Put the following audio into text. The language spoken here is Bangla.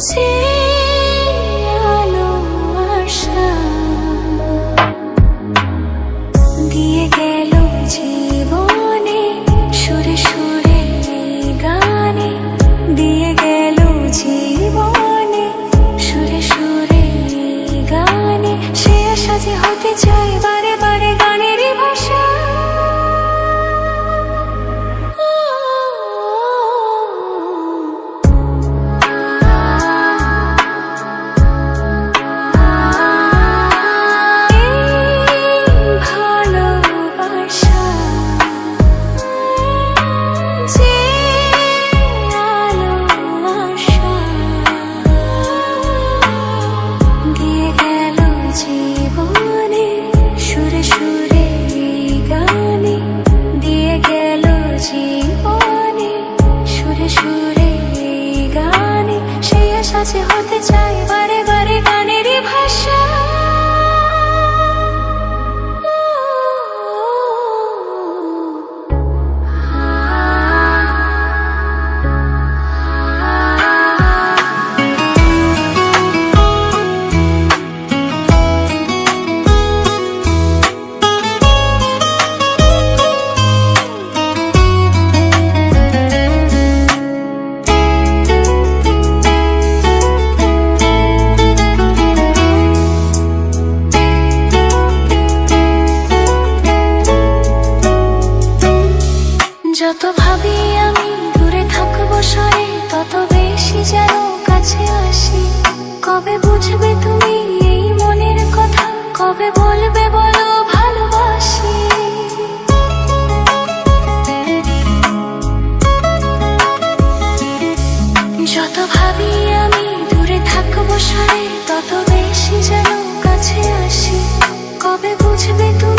যে আলো আশা দিয়ে গেল জীবনে, সুরে সুরে গানে দিয়ে গেল জীবনে, সুরে সুরে গানে। সে আশা যে হতে চাই বারে বারে গানেরই ভাষা। সাথে হতে চাই বারে বারে গানেরই ভাষা। যত ভাবি আমি দূরে থাকবো সরে, তত বেশি যেন কাছে আসি। কবে বুঝবে তুমি এই মনের কথা, কবে বলবে বলো ভালোবাসি। যত ভাবি আমি দূরে থাকবো সরে, তত বেশি যেন কাছে আসি। কবে বুঝবে তুমি